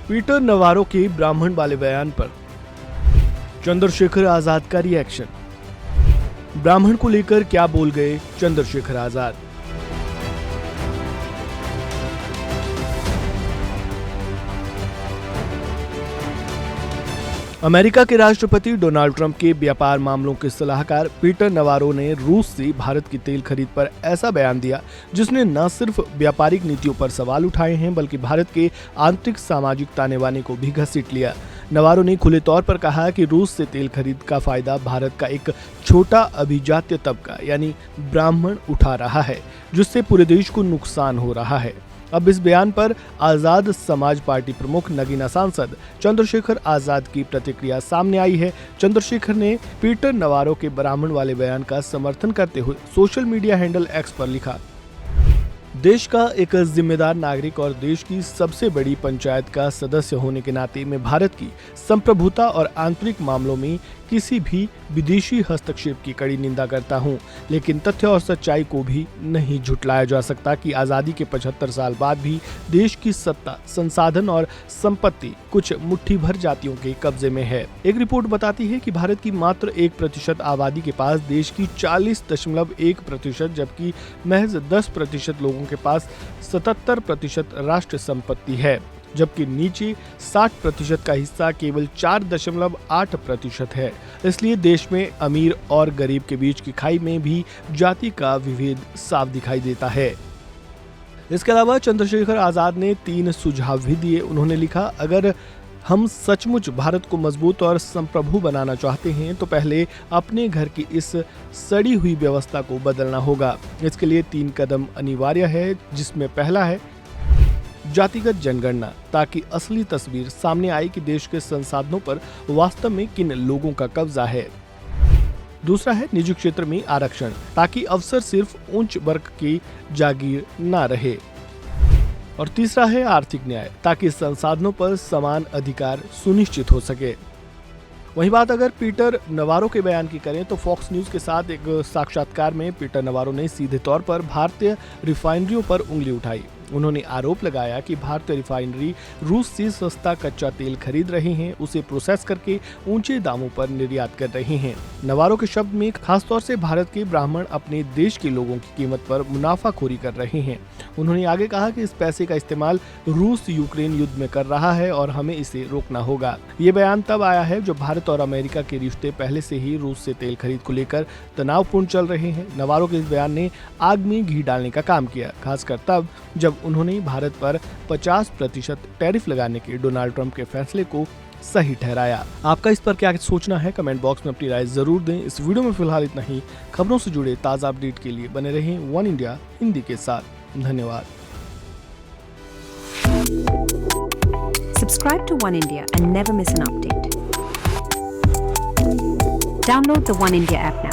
Peter Navarro के ब्राह्मण वाले बयान पर चंद्रशेखर आजाद का रिएक्शन। ब्राह्मण को लेकर क्या बोल गए चंद्रशेखर आजाद। अमेरिका के राष्ट्रपति डोनाल्ड ट्रंप के व्यापार मामलों के सलाहकार पीटर नवारो ने रूस से भारत की तेल खरीद पर ऐसा बयान दिया जिसने न सिर्फ व्यापारिक नीतियों पर सवाल उठाए हैं बल्कि भारत के आंतरिक सामाजिक ताने बाने को भी घसीट लिया। नवारो ने खुले तौर पर कहा कि रूस से तेल खरीद का फायदा भारत का एक छोटा अभिजात्य तबका यानी ब्राह्मण उठा रहा है, जिससे पूरे देश को नुकसान हो रहा है। अब इस बयान पर आजाद समाज पार्टी प्रमुख नगीना सांसद चंद्रशेखर आजाद की प्रतिक्रिया सामने आई है। चंद्रशेखर ने पीटर नवारो के ब्राह्मण वाले बयान का समर्थन करते हुए सोशल मीडिया हैंडल एक्स पर लिखा, देश का एक जिम्मेदार नागरिक और देश की सबसे बड़ी पंचायत का सदस्य होने के नाते मैं भारत की संप्रभुता और आंतरिक मामलों में किसी भी विदेशी हस्तक्षेप की कड़ी निंदा करता हूं, लेकिन तथ्य और सच्चाई को भी नहीं झुटलाया जा सकता कि आजादी के 75 साल बाद भी देश की सत्ता, संसाधन और संपत्ति कुछ मुट्ठी भर जातियों के कब्जे में है। एक रिपोर्ट बताती है कि भारत की मात्र 1% आबादी के पास देश की 40.1%, जबकि महज 10% लोगों के पास 77% राष्ट्र संपत्ति है, जबकि नीचे 60% का हिस्सा केवल 4.8% है। इसलिए देश में अमीर और गरीब के बीच की खाई में भी जाति का विभेद साफ दिखाई देता है। इसके अलावा चंद्रशेखर आजाद ने 3 सुझाव भी दिए। उन्होंने लिखा, अगर हम सचमुच भारत को मजबूत और संप्रभु बनाना चाहते हैं तो पहले अपने घर की इस सड़ी हुई व्यवस्था को बदलना होगा। इसके लिए 3 कदम अनिवार्य है, जिसमें पहला है जातिगत जनगणना, ताकि असली तस्वीर सामने आए कि देश के संसाधनों पर वास्तव में किन लोगों का कब्जा है। दूसरा है निजी क्षेत्र में आरक्षण, ताकि अवसर सिर्फ उच्च वर्ग की जागीर न रहे। और तीसरा है आर्थिक न्याय, ताकि संसाधनों पर समान अधिकार सुनिश्चित हो सके। वहीं बात अगर पीटर नवारो के बयान की करें तो फॉक्स न्यूज के साथ एक साक्षात्कार में पीटर नवारो ने सीधे तौर पर भारतीय रिफाइनरियों पर उंगली उठाई। उन्होंने आरोप लगाया कि भारतीय रिफाइनरी रूस से सस्ता कच्चा तेल खरीद रहे हैं, उसे प्रोसेस करके ऊंचे दामों पर निर्यात कर रहे हैं। नवारो के शब्द में खासतौर से भारत के ब्राह्मण अपने देश के लोगों की कीमत पर मुनाफाखोरी कर रहे हैं। उन्होंने आगे कहा कि इस पैसे का इस्तेमाल रूस यूक्रेन युद्ध में कर रहा है और हमें इसे रोकना होगा। ये बयान तब आया है जब भारत और अमेरिका के रिश्ते पहले से ही रूस से तेल खरीद को लेकर तनावपूर्ण चल रहे हैं। नवारो के इस बयान ने आग में घी डालने का काम किया, खासकर तब जब उन्होंने भारत पर 50% टैरिफ लगाने के डोनाल्ड ट्रंप के फैसले को सही ठहराया। आपका इस पर क्या सोचना है? कमेंट बॉक्स में अपनी राय जरूर दें। इस वीडियो में फिलहाल इतना ही। खबरों से जुड़े ताजा अपडेट के लिए बने रहें वन इंडिया हिंदी के साथ। धन्यवाद। Subscribe to One India and never miss an update. Download the One India app